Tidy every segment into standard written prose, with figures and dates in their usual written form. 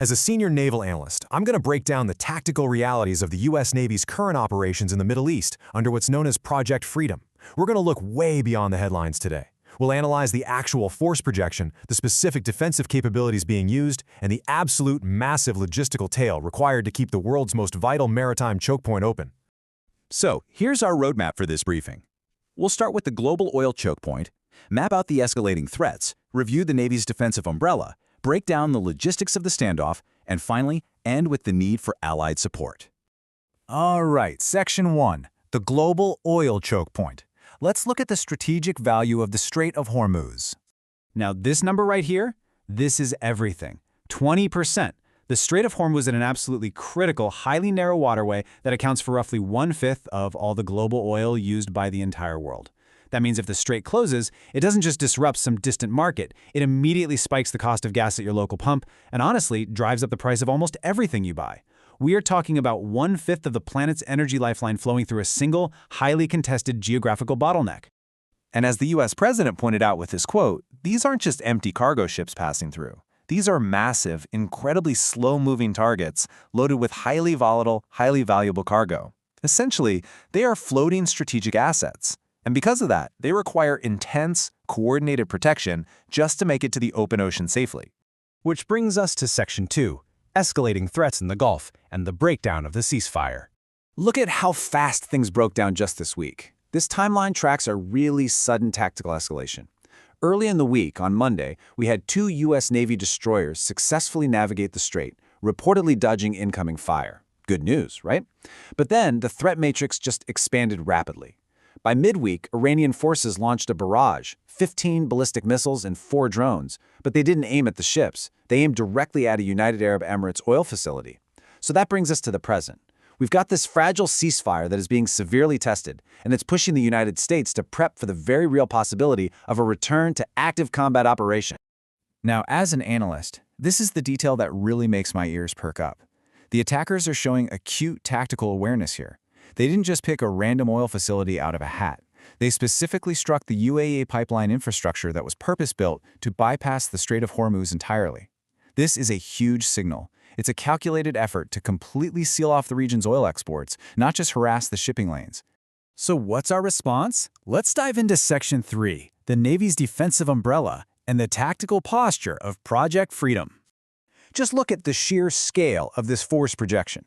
As a senior naval analyst, I'm going to break down the tactical realities of the U.S. Navy's current operations in the Middle East under what's known as Project Freedom. We're going to look way beyond the headlines today. We'll analyze the actual force projection, the specific defensive capabilities being used, and the absolute massive logistical tail required to keep the world's most vital maritime choke point open. So, here's our roadmap for this briefing. We'll start with the global oil choke point, map out the escalating threats, review the Navy's defensive umbrella, break down the logistics of the standoff, and finally, end with the need for Allied support. All right, Section 1, the global oil choke point. Let's look at the strategic value of the Strait of Hormuz. Now, this number right here, this is everything. 20%. The Strait of Hormuz is an absolutely critical, highly narrow waterway that accounts for roughly 1/5 of all the global oil used by the entire world. That means if the strait closes, it doesn't just disrupt some distant market, it immediately spikes the cost of gas at your local pump and honestly drives up the price of almost everything you buy. We are talking about 1/5 of the planet's energy lifeline flowing through a single, highly contested geographical bottleneck. And as the US president pointed out with his quote, these aren't just empty cargo ships passing through. These are massive, incredibly slow-moving targets loaded with highly volatile, highly valuable cargo. Essentially, they are floating strategic assets. And because of that, they require intense, coordinated protection just to make it to the open ocean safely. Which brings us to Section 2, escalating threats in the Gulf and the breakdown of the ceasefire. Look at how fast things broke down just this week. This timeline tracks a really sudden tactical escalation. Early in the week, on Monday, we had 2 U.S. Navy destroyers successfully navigate the strait, reportedly dodging incoming fire. Good news, right? But then the threat matrix just expanded rapidly. By midweek, Iranian forces launched a barrage, 15 ballistic missiles and 4 drones, but they didn't aim at the ships. They aimed directly at a United Arab Emirates oil facility. So that brings us to the present. We've got this fragile ceasefire that is being severely tested, and it's pushing the United States to prep for the very real possibility of a return to active combat operation. Now, as an analyst, this is the detail that really makes my ears perk up. The attackers are showing acute tactical awareness here. They didn't just pick a random oil facility out of a hat. They specifically struck the UAE pipeline infrastructure that was purpose-built to bypass the Strait of Hormuz entirely. This is a huge signal. It's a calculated effort to completely seal off the region's oil exports, not just harass the shipping lanes. So what's our response? Let's dive into Section 3, the Navy's defensive umbrella and the tactical posture of Project Freedom. Just look at the sheer scale of this force projection.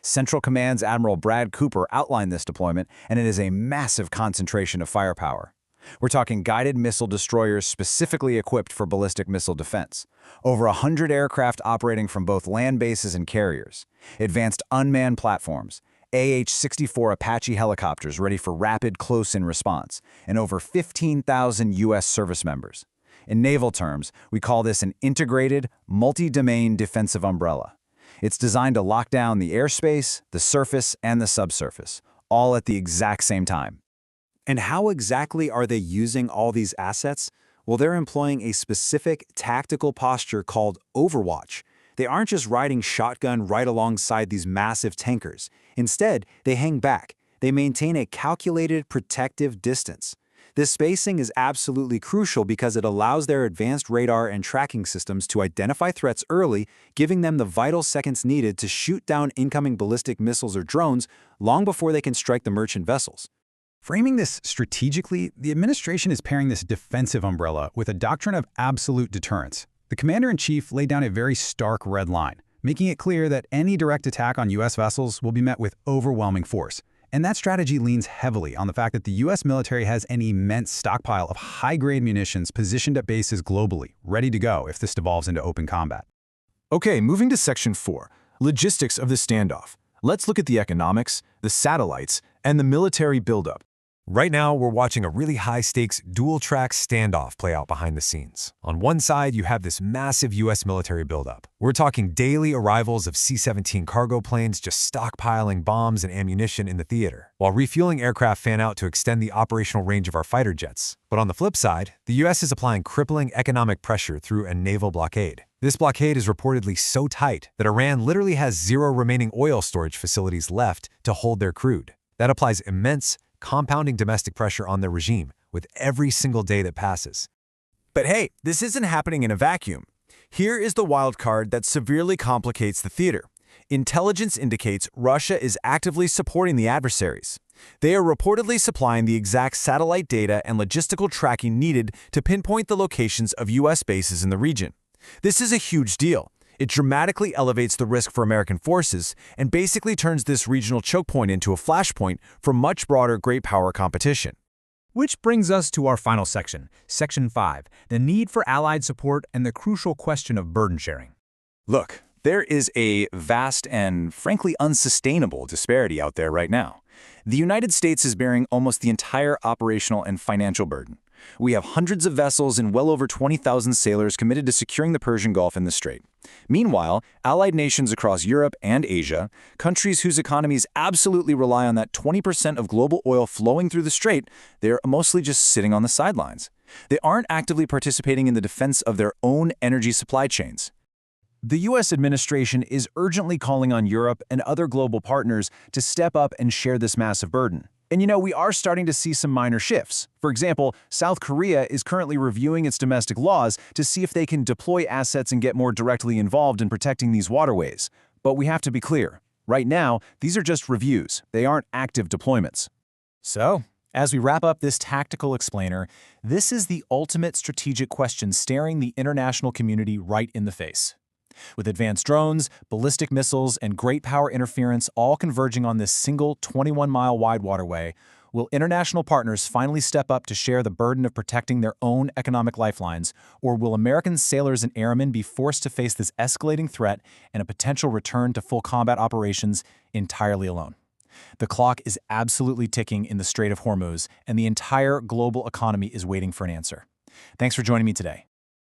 Central Command's Admiral Brad Cooper outlined this deployment, and it is a massive concentration of firepower. We're talking guided missile destroyers specifically equipped for ballistic missile defense, over 100 aircraft operating from both land bases and carriers, advanced unmanned platforms, AH-64 Apache helicopters ready for rapid close-in response, and over 15,000 U.S. service members. In naval terms, we call this an integrated, multi-domain defensive umbrella. It's designed to lock down the airspace, the surface, and the subsurface, all at the exact same time. And how exactly are they using all these assets? Well, they're employing a specific tactical posture called overwatch. They aren't just riding shotgun right alongside these massive tankers. Instead, they hang back. They maintain a calculated protective distance. This spacing is absolutely crucial because it allows their advanced radar and tracking systems to identify threats early, giving them the vital seconds needed to shoot down incoming ballistic missiles or drones long before they can strike the merchant vessels. Framing this strategically, the administration is pairing this defensive umbrella with a doctrine of absolute deterrence. The commander-in-chief laid down a very stark red line, making it clear that any direct attack on U.S. vessels will be met with overwhelming force. And that strategy leans heavily on the fact that the U.S. military has an immense stockpile of high-grade munitions positioned at bases globally, ready to go if this devolves into open combat. Okay, moving to Section 4, logistics of the standoff. Let's look at the economics, the satellites, and the military buildup. Right now, we're watching a really high-stakes, dual-track standoff play out behind the scenes. On one side, you have this massive U.S. military buildup. We're talking daily arrivals of C-17 cargo planes just stockpiling bombs and ammunition in the theater, while refueling aircraft fan out to extend the operational range of our fighter jets. But on the flip side, the U.S. is applying crippling economic pressure through a naval blockade. This blockade is reportedly so tight that Iran literally has 0 remaining oil storage facilities left to hold their crude. That applies immense, compounding domestic pressure on their regime with every single day that passes. But hey, this isn't happening in a vacuum. Here is the wild card that severely complicates the theater. Intelligence indicates Russia is actively supporting the adversaries. They are reportedly supplying the exact satellite data and logistical tracking needed to pinpoint the locations of U.S. bases in the region. This is a huge deal. It dramatically elevates the risk for American forces and basically turns this regional choke point into a flashpoint for much broader great power competition. Which brings us to our final section, Section 5, the need for Allied support and the crucial question of burden sharing. Look, there is a vast and, frankly, unsustainable disparity out there right now. The United States is bearing almost the entire operational and financial burden. We have hundreds of vessels and well over 20,000 sailors committed to securing the Persian Gulf and the Strait. Meanwhile, allied nations across Europe and Asia, countries whose economies absolutely rely on that 20% of global oil flowing through the Strait, they're mostly just sitting on the sidelines. They aren't actively participating in the defense of their own energy supply chains. The U.S. administration is urgently calling on Europe and other global partners to step up and share this massive burden. And we are starting to see some minor shifts. For example, South Korea is currently reviewing its domestic laws to see if they can deploy assets and get more directly involved in protecting these waterways. But we have to be clear. Right now, these are just reviews. They aren't active deployments. So, as we wrap up this tactical explainer, this is the ultimate strategic question staring the international community right in the face. With advanced drones, ballistic missiles, and great power interference all converging on this single 21-mile-wide waterway, will international partners finally step up to share the burden of protecting their own economic lifelines, or will American sailors and airmen be forced to face this escalating threat and a potential return to full combat operations entirely alone? The clock is absolutely ticking in the Strait of Hormuz, and the entire global economy is waiting for an answer. Thanks for joining me today.